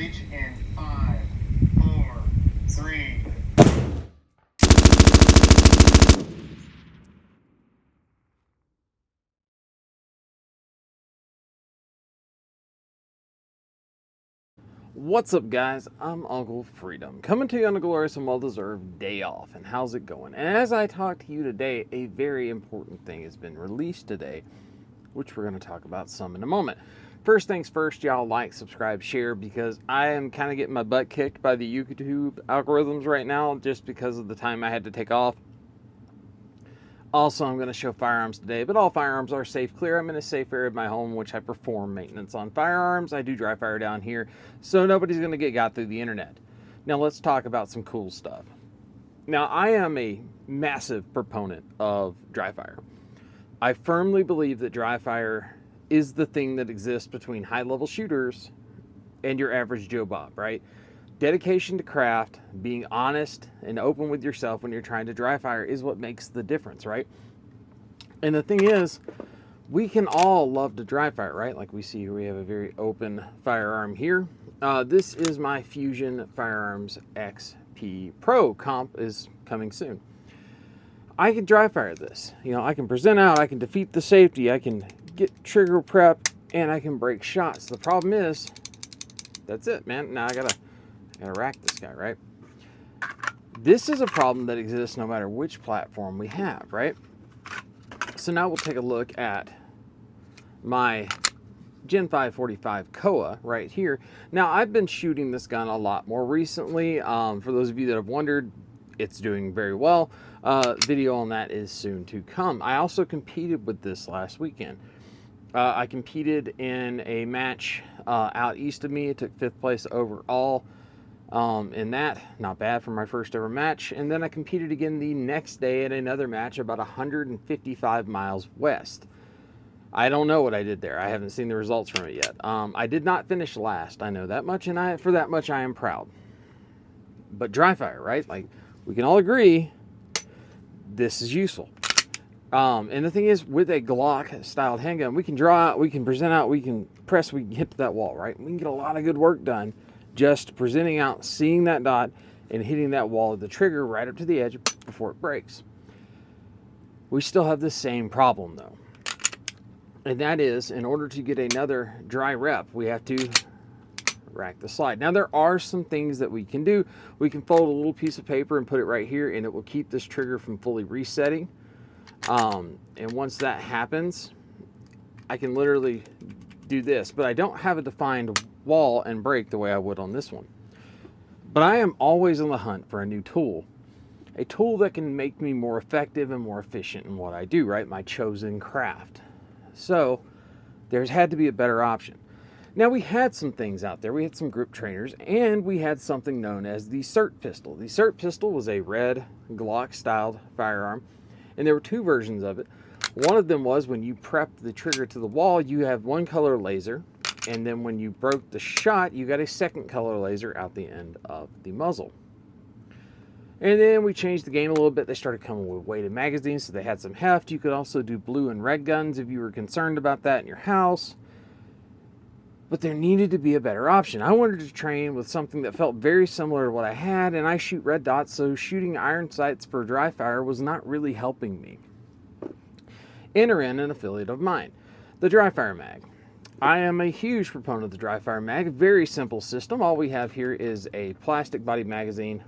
breach in 5, 4, 3. What's up, guys? I'm Uncle Freedom, coming to you on a glorious and well-deserved day off. And how's it going? And as I talk to you today, a very important thing has been released today, which we're going to talk about some in a moment. First things first, y'all like, subscribe, share, because I am kind of getting my butt kicked by the YouTube algorithms right now just because of the time I had to take off. Also, I'm going to show firearms today, but all firearms are safe clear. I'm in a safe area of my home, which I perform maintenance on firearms. I do dry fire down here, so nobody's going to get got through the internet. Now, let's talk about some cool stuff. Now, I am a massive proponent of dry fire. I firmly believe that dry fire is the thing that exists between high-level shooters and your average Joe Bob, right? Dedication to craft, being honest and open with yourself when you're trying to dry fire is what makes the difference, right? And the thing is, we can all love to dry fire, right? Like we see here, we have a very open firearm here. This is my Fusion Firearms XP Pro. Comp is coming soon. I can dry fire this. You know, I can present out, I can defeat the safety, I can get trigger prep, and I can break shots. The problem is, that's it, man. Now I gotta rack this guy, right? This is a problem that exists no matter which platform we have, right? So now we'll take a look at my Gen 545 Koa right here. Now, I've been shooting this gun a lot more recently. For those of you that have wondered, it's doing very well. Video on that is soon to come. I also competed with this last weekend. I competed in a match out east of me. It took 5th place overall. In that, not bad for my first ever match. And then I competed again the next day at another match about 155 miles west. I don't know what I did there. I haven't seen the results from it yet. I did not finish last. I know that much, and for that much I am proud. But dry fire, right? Like, we can all agree this is useful. And the thing is, with a Glock styled handgun, we can draw out, we can present out, we can press, we can hit that wall, right? We can get a lot of good work done just presenting out, seeing that dot, and hitting that wall with the trigger right up to the edge before it breaks. We still have the same problem, though. And that is, in order to get another dry rep, we have to rack the slide. Now, there are some things that we can do. We can fold a little piece of paper and put it right here, and it will keep this trigger from fully resetting. And once that happens, I can literally do this, but I don't have a defined wall and break the way I would on this one. But I am always on the hunt for a new tool, a tool that can make me more effective and more efficient in what I do, right? My chosen craft. So there's had to be a better option. Now, we had some things out there. We had some grip trainers, and we had something known as the SIRT pistol. The SIRT pistol was a red Glock styled firearm, and there were two versions of it. One of them was when you prepped the trigger to the wall, you have one color laser, and then when you broke the shot, you got a second color laser out the end of the muzzle. And then we changed the game a little bit. They started coming with weighted magazines, so they had some heft. You could also do blue and red guns if you were concerned about that in your house. But there needed to be a better option. I wanted to train with something that felt very similar to what I had, and I shoot red dots, so shooting iron sights for dry fire was not really helping me. Enter in an affiliate of mine, the Dryfire Mag. I am a huge proponent of the Dryfire Mag. Very simple system. All we have here is a plastic body magazine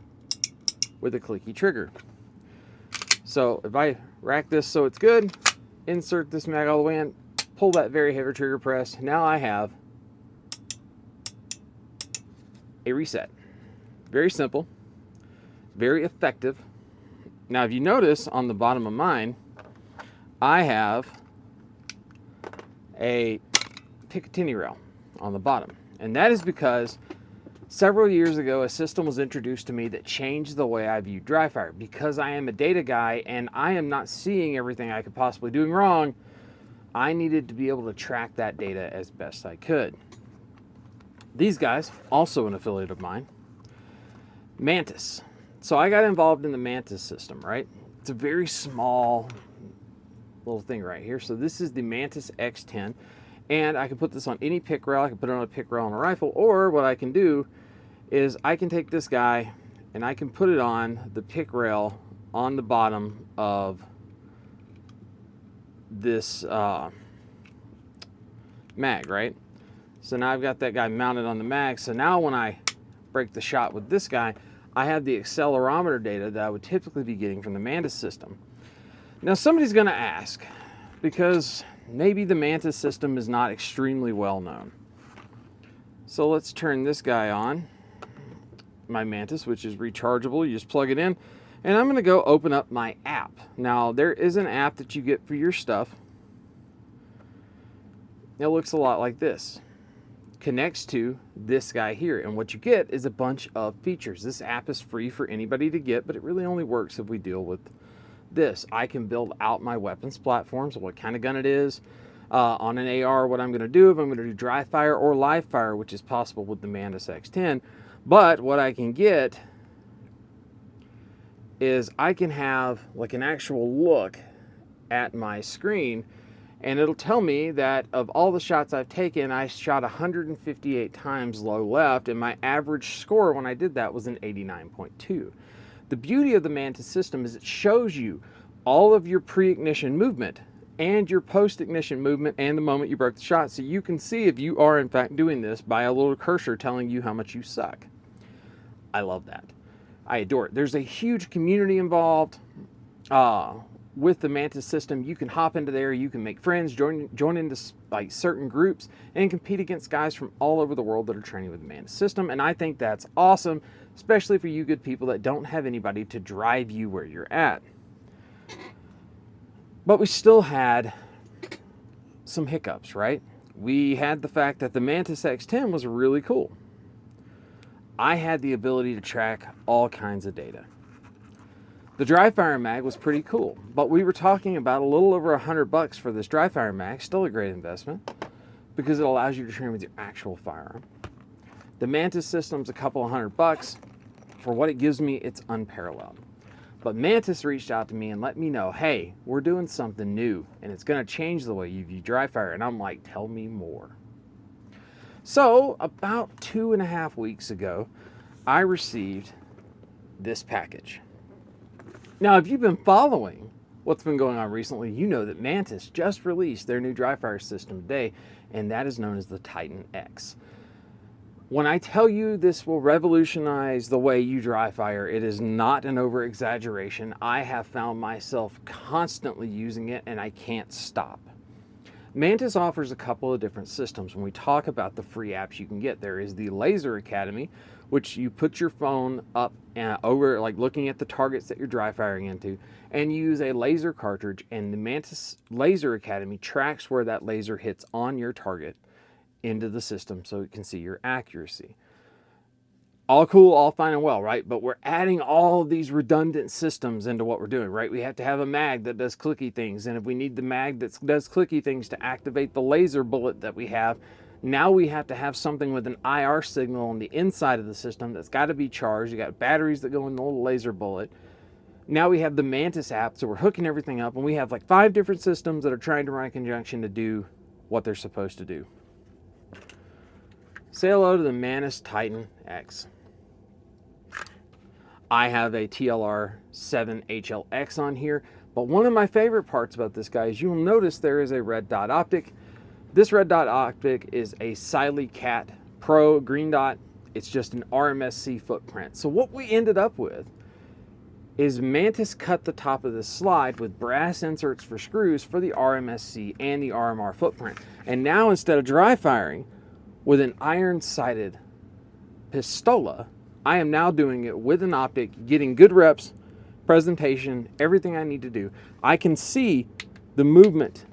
with a clicky trigger. So if I rack this so it's good, insert this mag all the way in, pull that very heavy trigger press, now I have a reset. Very simple, very effective. Now, if you notice on the bottom of mine, I have a Picatinny rail on the bottom. And that is because several years ago, a system was introduced to me that changed the way I view dry fire. Because I am a data guy and I am not seeing everything I could possibly doing wrong, I needed to be able to track that data as best I could. These guys, also an affiliate of mine, Mantis. So I got involved in the Mantis system, right? It's a very small little thing right here. So this is the Mantis X10, And I can put this on any pick rail. I can put it on a pick rail on a rifle, or what I can do is I can take this guy and I can put it on the pick rail on the bottom of this mag, right? So now I've got that guy mounted on the mag. So now when I break the shot with this guy, I have the accelerometer data that I would typically be getting from the Mantis system. Now somebody's going to ask, because maybe the Mantis system is not extremely well known. So let's turn this guy on, my Mantis, which is rechargeable. You just plug it in, and I'm going to go open up my app. Now there is an app that you get for your stuff. It looks a lot like this. Connects to this guy here, and what you get is a bunch of features. This app is free for anybody to get, but it really only works if we deal with this. I can build out my weapons platforms, what kind of gun it is, on an AR, what I'm going to do, if I'm going to do dry fire or live fire, which is possible with the Mantis X10. But what I can get is I can have like an actual look at my screen, and it'll tell me that of all the shots I've taken, I shot 158 times low left, and my average score when I did that was an 89.2. The beauty of the Mantis system is it shows you all of your pre-ignition movement and your post-ignition movement and the moment you broke the shot, so you can see if you are in fact doing this by a little cursor telling you how much you suck. I love that. I adore it. There's a huge community involved. With the Mantis system, you can hop into there, you can make friends, join into like certain groups, and compete against guys from all over the world that are training with the Mantis system. And I think that's awesome, especially for you good people that don't have anybody to drive you where you're at. But we still had some hiccups, right? We had the fact that the Mantis X10 was really cool. I had the ability to track all kinds of data. The dry fire mag was pretty cool, but we were talking about a little over $100 for this dry fire mag. Still a great investment because it allows you to train with your actual firearm. The Mantis system's a couple of $100. For what it gives me, it's unparalleled. But Mantis reached out to me and let me know, hey, we're doing something new and it's going to change the way you view dry fire. And I'm like, tell me more. So about 2.5 weeks ago, I received this package. Now, if you've been following what's been going on recently, you know that Mantis just released their new dry fire system today, and that is known as the Titan X. When I tell you this will revolutionize the way you dry fire, it is not an over-exaggeration. I have found myself constantly using it, and I can't stop. Mantis offers a couple of different systems. When we talk about the free apps you can get, there is the Laser Academy, which you put your phone up over, like looking at the targets that you're dry firing into, and use a laser cartridge, and the Mantis Laser Academy tracks where that laser hits on your target into the system so it can see your accuracy. All cool, all fine and well, right? But we're adding all of these redundant systems into what we're doing, right? We have to have a mag that does clicky things, and if we need the mag that does clicky things to activate the laser bullet that we have, now we have to have something with an IR signal on the inside of the system that's got to be charged. You got batteries that go in the little laser bullet. Now we have the Mantis app, so we're hooking everything up, and we have like 5 different systems that are trying to run in conjunction to do what they're supposed to do. Say hello to the Mantis Titan X. I have a TLR 7 HLX on here, but one of my favorite parts about this guy is you'll notice there is a red dot optic. This red dot optic is a Siley Cat Pro green dot. It's just an RMSC footprint. So what we ended up with is Mantis cut the top of this slide with brass inserts for screws for the RMSC and the RMR footprint. And now instead of dry firing with an iron-sighted pistola, I am now doing it with an optic, getting good reps, presentation, everything I need to do. I can see the movement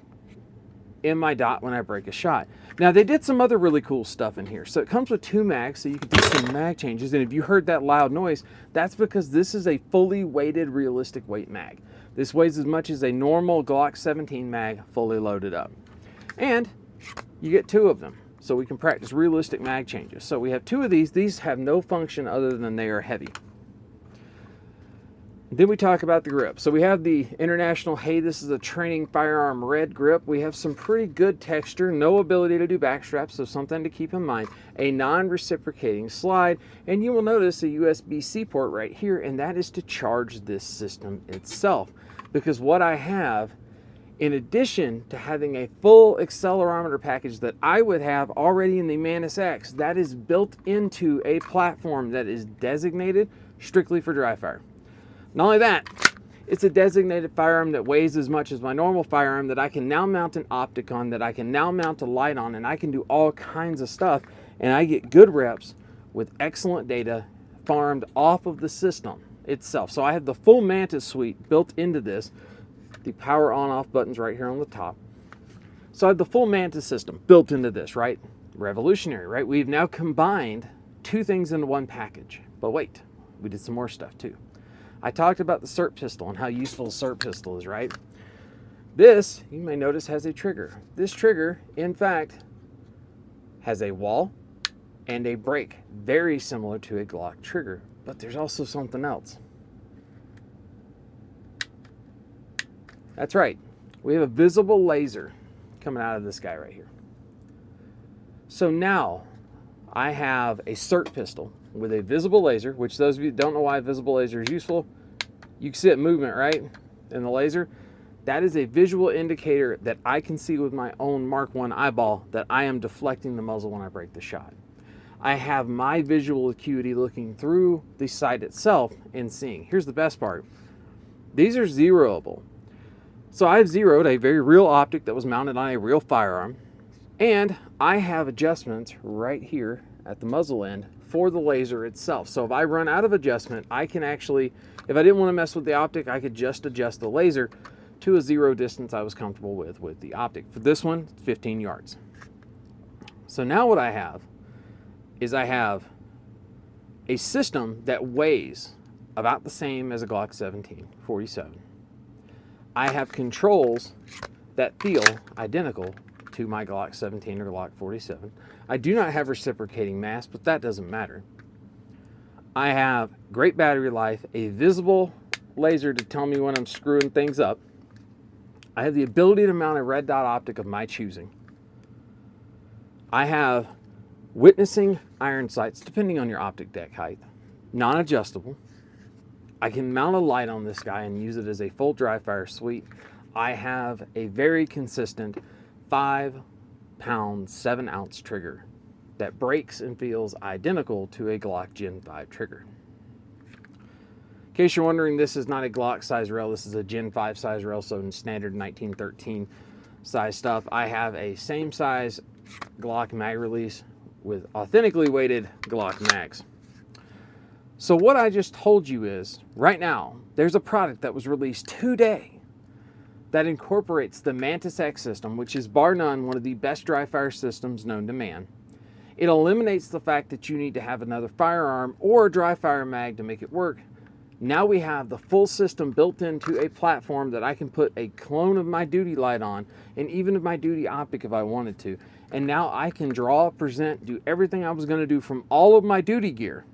in my dot when I break a shot. Now they did some other really cool stuff in here. So it comes with 2 mags, so you can do some mag changes. And if you heard that loud noise, that's because this is a fully weighted realistic weight mag. This weighs as much as a normal Glock 17 mag fully loaded up. And you get 2 of them, so we can practice realistic mag changes. So we have 2 of these. These have no function other than they are heavy. Then we talk about the grip. So we have the International, hey, this is a training firearm red grip. We have some pretty good texture, no ability to do backstraps, so something to keep in mind. A non-reciprocating slide, and you will notice a USB-C port right here, and that is to charge this system itself. Because what I have, in addition to having a full accelerometer package that I would have already in the Mantis X, that is built into a platform that is designated strictly for dry fire. Not only that, it's a designated firearm that weighs as much as my normal firearm, that I can now mount an optic on, that I can now mount a light on, and I can do all kinds of stuff, and I get good reps with excellent data farmed off of the system itself. So I have the full Mantis suite built into this, the power on-off buttons right here on the top. So I have the full Mantis system built into this, right? Revolutionary, right? We've now combined two things into one package. But wait, we did some more stuff too. I talked about the SIRT pistol and how useful a SIRT pistol is, right? This, you may notice, has a trigger. This trigger, in fact, has a wall and a brake, very similar to a Glock trigger. But there's also something else. That's right. We have a visible laser coming out of this guy right here. So now I have a SIRT pistol with a visible laser, which those of you that don't know why a visible laser is useful, you can see it movement, right? In the laser. That is a visual indicator that I can see with my own Mark I eyeball that I am deflecting the muzzle when I break the shot. I have my visual acuity looking through the sight itself and seeing. Here's the best part. These are zeroable. So I've zeroed a very real optic that was mounted on a real firearm, and I have adjustments right here at the muzzle end for the laser itself. So if I run out of adjustment, I can actually, if I didn't want to mess with the optic, I could just adjust the laser to a zero distance I was comfortable with the optic. For this one, 15 yards. So now what I have is I have a system that weighs about the same as a Glock 17, 47. I have controls that feel identical to my Glock 17 or Glock 47. I do not have reciprocating mass, but that doesn't matter. I have great battery life, a visible laser to tell me when I'm screwing things up. I have the ability to mount a red dot optic of my choosing. I have witnessing iron sights, depending on your optic deck height, non-adjustable. I can mount a light on this guy and use it as a full dry fire suite. I have a very consistent 5-pound, 7-ounce trigger that breaks and feels identical to a Glock Gen 5 trigger. In case you're wondering, this is not a Glock size rail, this is a Gen 5 size rail, so in standard 1913 size stuff. I have a same size Glock mag release with authentically weighted Glock mags. So what I just told you is, right now, there's a product that was released today that incorporates the Mantis X system, which is bar none one of the best dry fire systems known to man. It eliminates the fact that you need to have another firearm or a dry fire mag to make it work. Now we have the full system built into a platform that I can put a clone of my duty light on, and even of my duty optic if I wanted to. And now I can draw, present, do everything I was going to do from all of my duty gear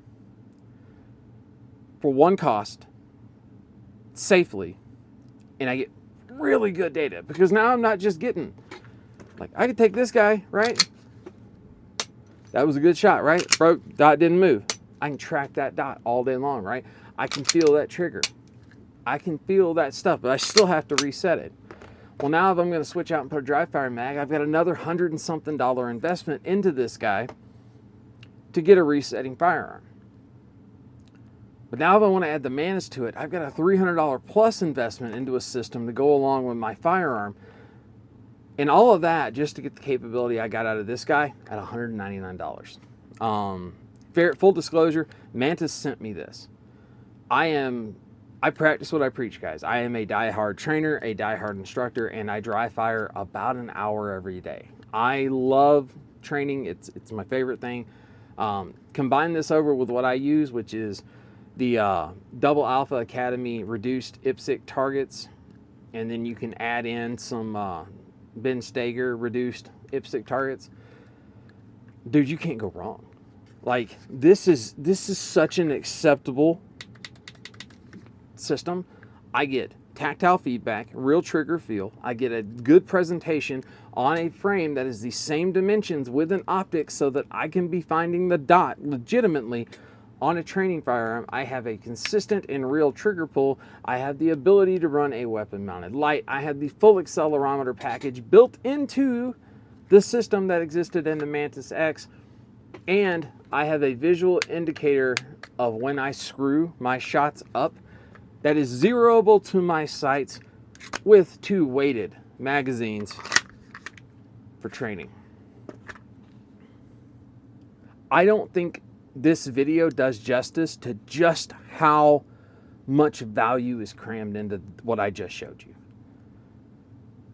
for one cost, safely, and I get really good data, because now I'm not just getting, like, I could take this guy, right? That was a good shot, right? Broke, dot didn't move. I can track that dot all day long, right? I can feel that trigger. I can feel that stuff, but I still have to reset it. Well, now if I'm going to switch out and put a dry fire mag, I've got another $100 and something investment into this guy to get a resetting firearm. But now if I want to add the Mantis to it, I've got a $300 plus investment into a system to go along with my firearm. And all of that just to get the capability I got out of this guy at $199. Full disclosure, Mantis sent me this. I practice what I preach, guys. I am a die-hard trainer, a die-hard instructor, and I dry fire about an hour every day. I love training. It's my favorite thing. Combine this over with what I use, which is the Double Alpha Academy reduced IPSC targets, and then you can add in some Ben Steger reduced IPSC targets. Dude, you can't go wrong. Like, this is such an acceptable system, I get tactile feedback, real trigger feel. I get a good presentation on a frame that is the same dimensions with an optic so that I can be finding the dot legitimately on a training firearm. I have a consistent and real trigger pull. I have the ability to run a weapon mounted light. I have the full accelerometer package built into the system that existed in the Mantis X. And I have a visual indicator of when I screw my shots up that is zeroable to my sights with 2 weighted magazines for training. I don't think this video does justice to just how much value is crammed into what I just showed you.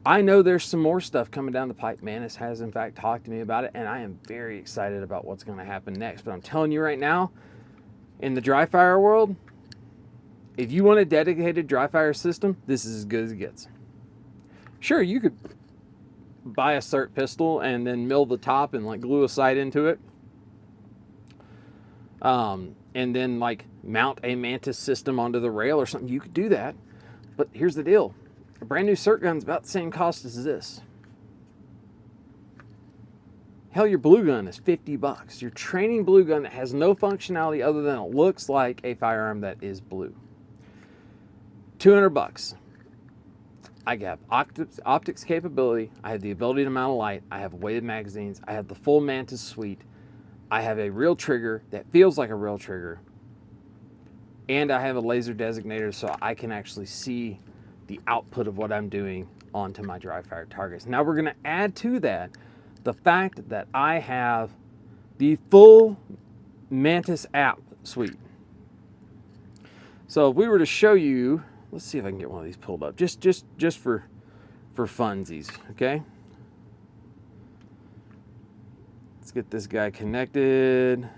I know there's some more stuff coming down the pipe. Mantis has in fact talked to me about it, and I am very excited about what's going to happen next. But I'm telling you right now, in the dry fire world, if you want a dedicated dry fire system, this is as good as it gets. Sure, you could buy a SIRT pistol and then mill the top and like glue a sight into it. And then like mount a Mantis system onto the rail or something. You could do that. But here's the deal. A brand new SIRT gun's about the same cost as this. Hell, your blue gun is $50. Your training blue gun that has no functionality other than it looks like a firearm that is blue. $200. I have optics capability. I have the ability to mount a light. I have weighted magazines. I have the full Mantis suite. I have a real trigger that feels like a real trigger. And I have a laser designator so I can actually see the output of what I'm doing onto my dry fire targets. Now we're going to add to that the fact that I have the full Mantis app suite. So if we were to show you, let's see if I can get one of these pulled up, just for funsies, okay? Let's get this guy connected.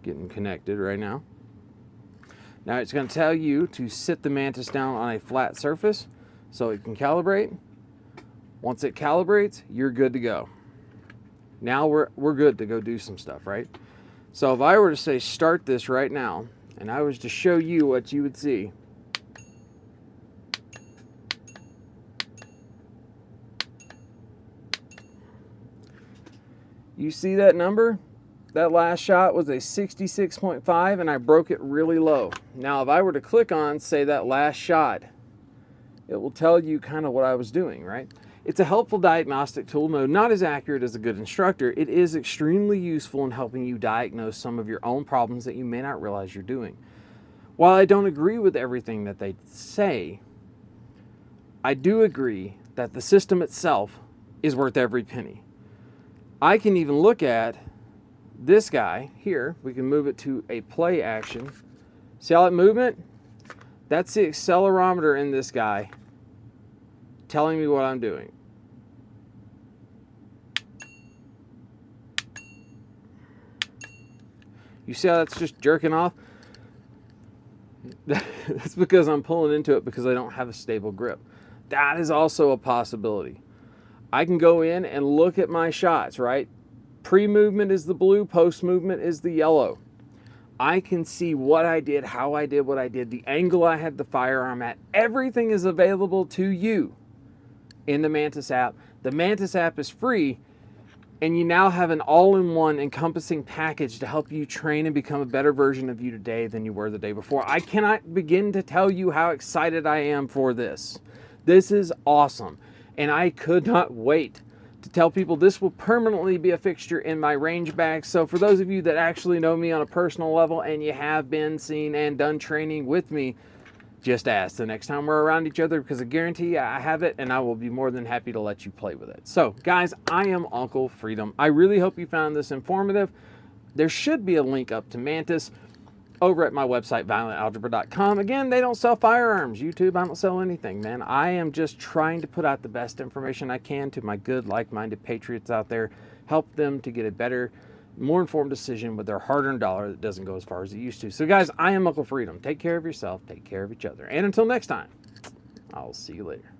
Getting connected right now. Now it's going to tell you to sit the Mantis down on a flat surface so it can calibrate. Once it calibrates, you're good to go. Now we're good to go do some stuff, right? So if I were to say start this right now, and I was to show you what you would see. You see that number? That last shot was a 66.5 and I broke it really low. Now if I were to click on, say, that last shot, it will tell you kind of what I was doing, right? It's a helpful diagnostic tool, no, not as accurate as a good instructor. It is extremely useful in helping you diagnose some of your own problems that you may not realize you're doing. While I don't agree with everything that they say, I do agree that the system itself is worth every penny. I can even look at this guy here. We can move it to a play action. See all that movement? That's the accelerometer in this guy telling me what I'm doing. You see how that's just jerking off? That's because I'm pulling into it because I don't have a stable grip. That is also a possibility. I can go in and look at my shots, right? Pre-movement is the blue, post-movement is the yellow. I can see what I did, how I did what I did, the angle I had the firearm at. Everything is available to you in the Mantis app. The Mantis app is free, and you now have an all-in-one encompassing package to help you train and become a better version of you today than you were the day before. I cannot begin to tell you how excited I am for this. This is awesome, and I could not wait to tell people this will permanently be a fixture in my range bag. So for those of you that actually know me on a personal level and you have been seen and done training with me, just ask the next time we're around each other, because I guarantee you I have it and I will be more than happy to let you play with it. So guys, I am Uncle Freedom. I really hope you found this informative. There should be a link up to Mantis over at my website, violentalgebra.com. Again, they don't sell firearms. YouTube, I don't sell anything, man. I am just trying to put out the best information I can to my good, like-minded patriots out there, help them to get a better more informed decision with their hard-earned dollar that doesn't go as far as it used to. So guys, I am Uncle Freedom. Take care of yourself, take care of each other. And until next time, I'll see you later.